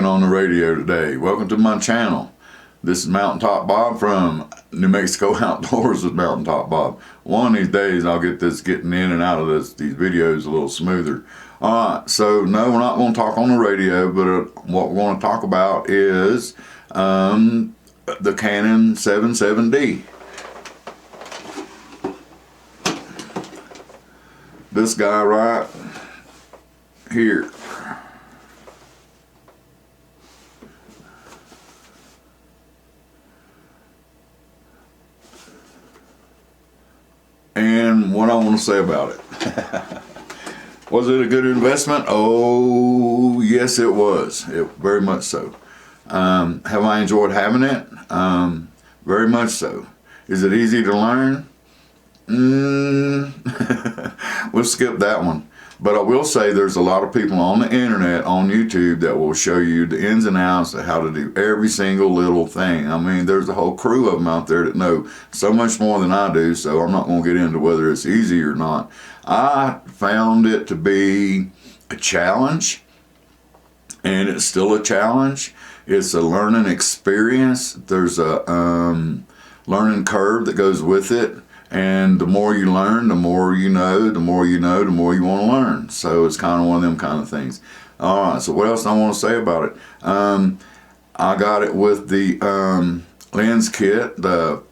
talking on the radio today. Welcome to my channel. This is Mountaintop Bob from New Mexico Outdoors with Mountaintop Bob. One of these days I'll get this getting in and out of these videos a little smoother. Alright, so no, we're not going to talk on the radio, but what we're going to talk about is the Canon 77D. This guy right here. And what I want to say about it. Was it a good investment? Oh, yes it was. Very much so. Have I enjoyed having it? Very much so. Is it easy to learn? We'll skip that one. But I will say there's a lot of people on the internet, on YouTube, that will show you the ins and outs of how to do every single little thing. I mean, there's a whole crew of them out there that know so much more than I do, so I'm not going to get into whether it's easy or not. I found it to be a challenge, and it's still a challenge. It's a learning experience. There's a learning curve that goes with it. And the more you learn, the more you know, the more you know, the more you want to learn. So it's kind of one of them kind of things. All right, so what else I want to say about it? I got it with the lens kit, the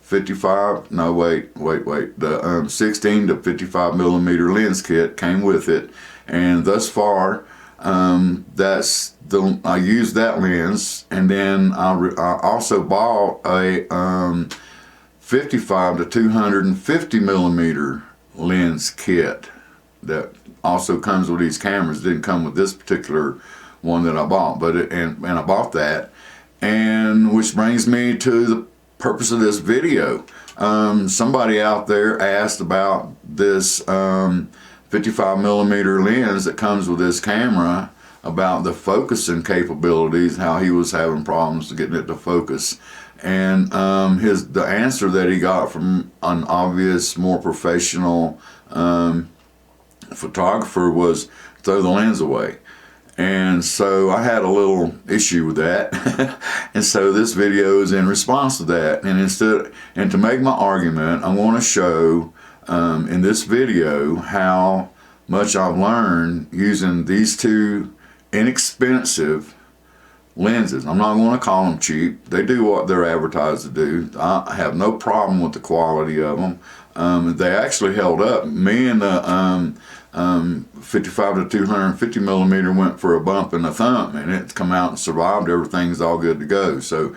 16 to 55 millimeter lens kit came with it. And thus far, I used that lens. And then I also bought a 55 to 250 millimeter lens kit that also comes with these cameras. It didn't come with this particular one that I bought, but and I bought that, and which brings me to the purpose of this video. Somebody out there asked about this 55 millimeter lens that comes with this camera, about the focusing capabilities, how he was having problems getting it to focus. And the answer that he got from an obvious, more professional photographer was throw the lens away. And so I had a little issue with that. And so this video is in response to that. And to make my argument, I want to show in this video how much I've learned using these two inexpensive lenses. I'm not going to call them cheap. They do what they're advertised to do. I have no problem with the quality of them. They actually held up. Me and the 55 to 250 millimeter went for a bump and a thump, and it's come out and survived. Everything's all good to go. So,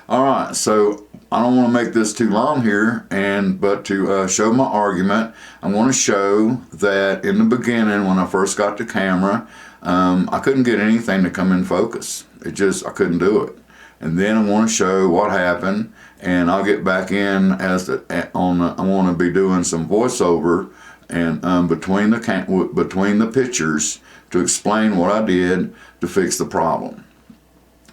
all right. So I don't want to make this too long here, but to show my argument, I want to show that in the beginning, when I first got the camera, I couldn't get anything to come in focus. I couldn't do it. And then I want to show what happened, and I'll get back in I want to be doing some voiceover and between the pictures to explain what I did to fix the problem.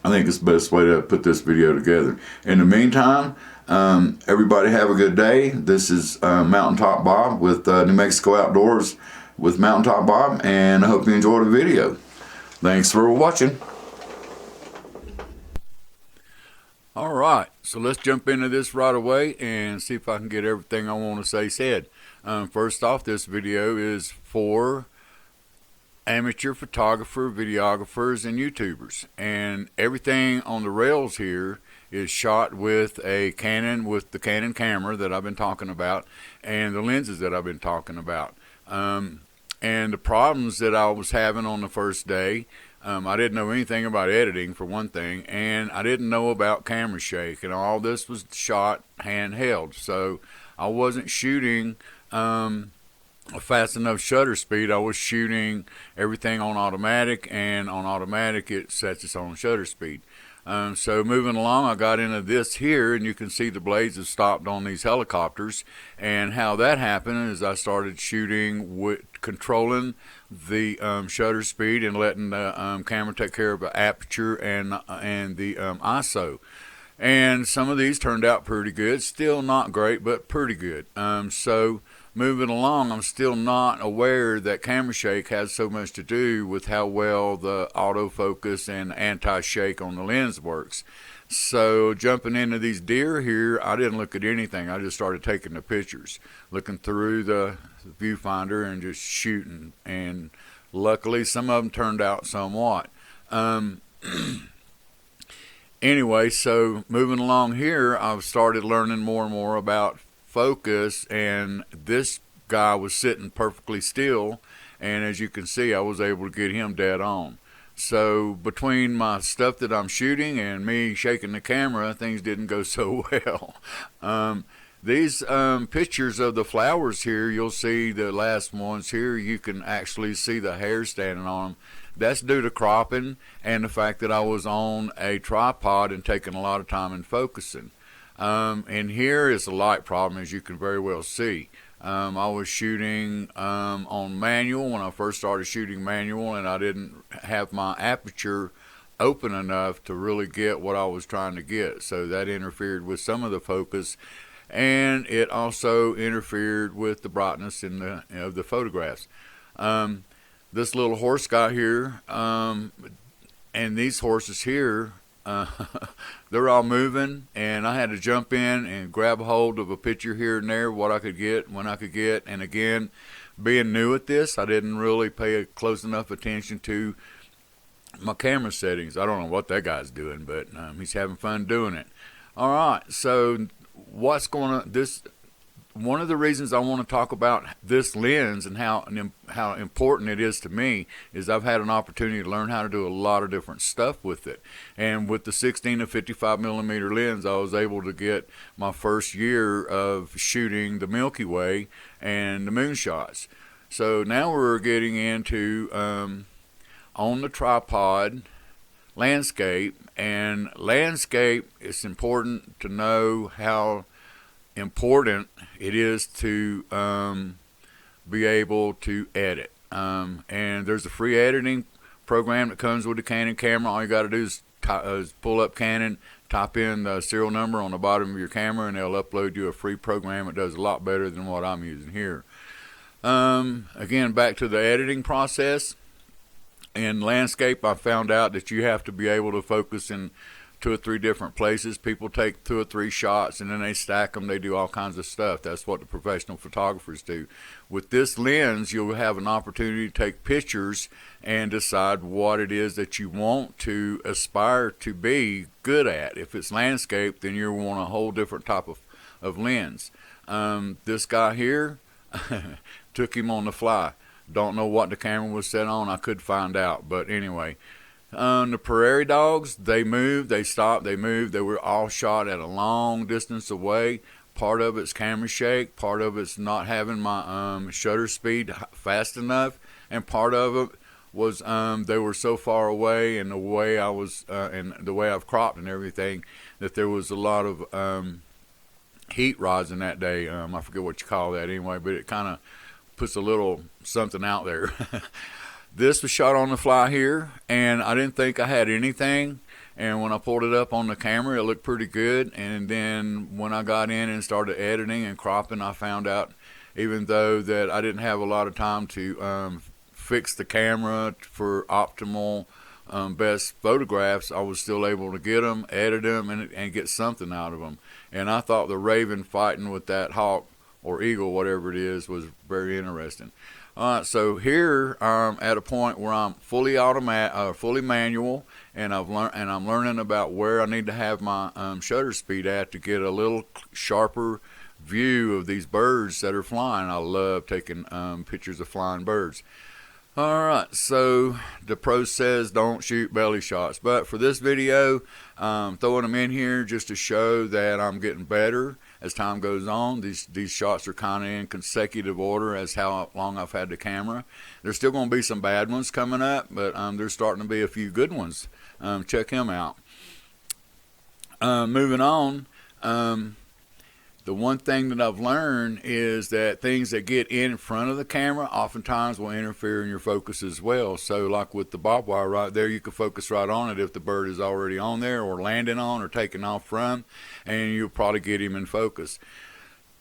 I think it's the best way to put this video together. In the meantime, everybody have a good day. This is Mountaintop Bob with New Mexico Outdoors with Mountaintop Bob, and I hope you enjoyed the video. Thanks for watching. All right, so let's jump into this right away and see if I can get everything I want to say said. First off, this video is for amateur photographer, videographers, and YouTubers. And everything on the rails here is shot with the Canon camera that I've been talking about, and the lenses that I've been talking about. And the problems that I was having on the first day, I didn't know anything about editing, for one thing, and I didn't know about camera shake, and all this was shot handheld, so I wasn't shooting a fast enough shutter speed. I was shooting everything on automatic, and on automatic it sets its own shutter speed. So moving along, I got into this here, and you can see the blades have stopped on these helicopters. And how that happened is I started shooting controlling the shutter speed and letting the camera take care of the aperture and the ISO. And some of these turned out pretty good. Still not great, but pretty good. So moving along, I'm still not aware that camera shake has so much to do with how well the autofocus and anti-shake on the lens works. So jumping into these deer here, I didn't look at anything. I just started taking the pictures, looking through the viewfinder and just shooting. And luckily, some of them turned out somewhat. Anyway, so moving along here, I've started learning more and more about focus, and this guy was sitting perfectly still, and as you can see, I was able to get him dead on. So between my stuff that I'm shooting and me shaking the camera, things didn't go so well. These pictures of the flowers here, you'll see the last ones here, you can actually see the hair standing on them. That's due to cropping and the fact that I was on a tripod and taking a lot of time in focusing. And here is a light problem, as you can very well see. I was shooting on manual when I first started shooting manual, and I didn't have my aperture open enough to really get what I was trying to get. So that interfered with some of the focus, and it also interfered with the brightness in the photographs. This little horse guy here, and these horses here, they're all moving, and I had to jump in and grab a hold of a picture here and there, what I could get, when I could get. And again, being new at this, I didn't really pay a close enough attention to my camera settings. I don't know what that guy's doing, but he's having fun doing it. All right, so what's going on? One of the reasons I want to talk about this lens and how important it is to me is I've had an opportunity to learn how to do a lot of different stuff with it. And with the 16 to 55 millimeter lens, I was able to get my first year of shooting the Milky Way and the moonshots. So now we're getting into on the tripod landscape. And landscape, it's important to know how important it is to be able to edit. And there's a free editing program that comes with the Canon camera. All you got to do is pull up Canon, type in the serial number on the bottom of your camera, and they'll upload you a free program. It does a lot better than what I'm using here. Again, back to the editing process. In landscape, I found out that you have to be able to focus in 2 or 3 different places. People take 2 or 3 shots and then they stack them. They do all kinds of stuff. That's what the professional photographers do. With this lens, you'll have an opportunity to take pictures and decide what it is that you want to aspire to be good at. If it's landscape, then you want a whole different type of lens. This guy here, took him on the fly. Don't know what the camera was set on. I could find out. But anyway, the prairie dogs, they moved, they stopped, they moved. They were all shot at a long distance away. Part of it's camera shake, part of it's not having my shutter speed fast enough, and part of it was they were so far away, and the way I was and the way I've cropped and everything, that there was a lot of heat rising that day. I forget what you call that anyway, but it kind of puts a little something out there. This was shot on the fly here, and I didn't think I had anything, and when I pulled it up on the camera, it looked pretty good. And then when I got in and started editing and cropping, I found out, even though that I didn't have a lot of time to fix the camera for optimal best photographs, I was still able to get them, edit them, and get something out of them. And I thought the raven fighting with that hawk or eagle, whatever it is, was very interesting. All right, so here I'm at a point where I'm fully fully manual, and I'm learning about where I need to have my shutter speed at to get a little sharper view of these birds that are flying. I love taking pictures of flying birds. All right, so the pro says don't shoot belly shots, but for this video, throwing them in here just to show that I'm getting better as time goes on. These shots are kind of in consecutive order as how long I've had the camera. There's still going to be some bad ones coming up, but there's starting to be a few good ones. Check them out. Moving on, the one thing that I've learned is that things that get in front of the camera oftentimes will interfere in your focus as well. So like with the barbed wire right there, you can focus right on it if the bird is already on there or landing on or taking off from, and you'll probably get him in focus.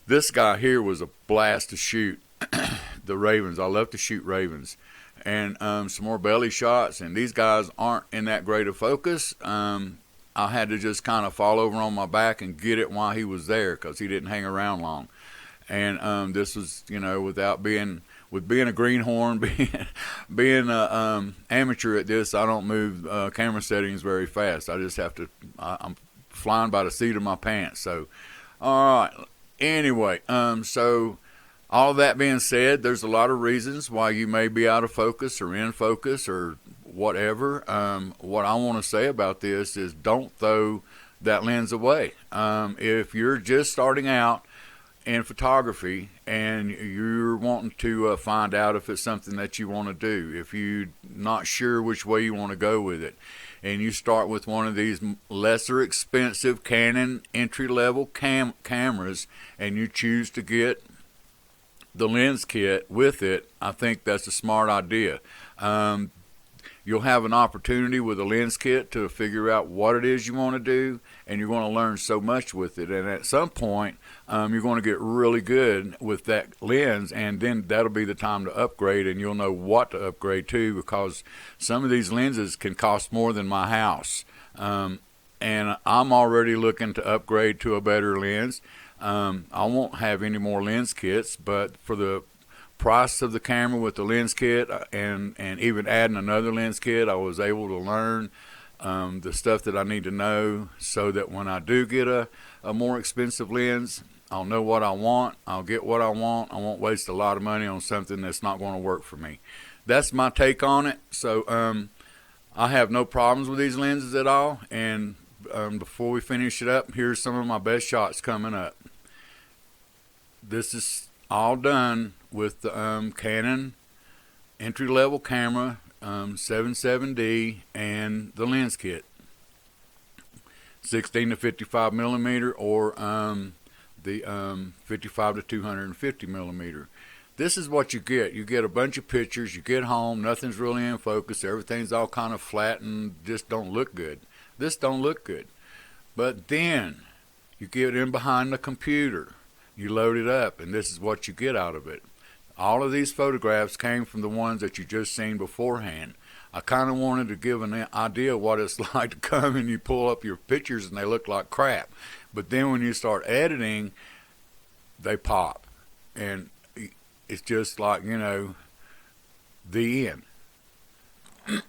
This guy here was a blast to shoot. The ravens, I love to shoot ravens. And some more belly shots, and these guys aren't in that great of focus. I had to just kind of fall over on my back and get it while he was there, because he didn't hang around long. And this was, you know, with being a greenhorn, being a amateur at this, I don't move camera settings very fast. I just have to. I'm flying by the seat of my pants. So, all right. Anyway, so all that being said, there's a lot of reasons why you may be out of focus or in focus or whatever. What I want to say about this is don't throw that lens away. If you're just starting out in photography and you're wanting to find out if it's something that you want to do, if you're not sure which way you want to go with it, and you start with one of these lesser expensive Canon entry-level cameras and you choose to get the lens kit with it, I think that's a smart idea. You'll have an opportunity with a lens kit to figure out what it is you want to do, and you're going to learn so much with it. And at some point, you're going to get really good with that lens, and then that'll be the time to upgrade, and you'll know what to upgrade to, because some of these lenses can cost more than my house. And I'm already looking to upgrade to a better lens. I won't have any more lens kits, but for the price of the camera with the lens kit and even adding another lens kit, I was able to learn the stuff that I need to know, so that when I do get a more expensive lens, I'll know what I want, I'll get what I want, I won't waste a lot of money on something that's not going to work for me. That's my take on it. So I have no problems with these lenses at all. And before we finish it up, here's some of my best shots coming up. This is all done with the Canon entry-level camera, 77D, and the lens kit, 16 to 55 millimeter, or the 55 to 250 millimeter. This is what you get. You get a bunch of pictures. You get home, nothing's really in focus. Everything's all kind of flat and just don't look good. This don't look good. But then you get in behind the computer. You load it up, and this is what you get out of it. All of these photographs came from the ones that you just seen beforehand. I kind of wanted to give an idea of what it's like to come and you pull up your pictures and they look like crap. But then when you start editing, they pop. And it's just like, you know, the end.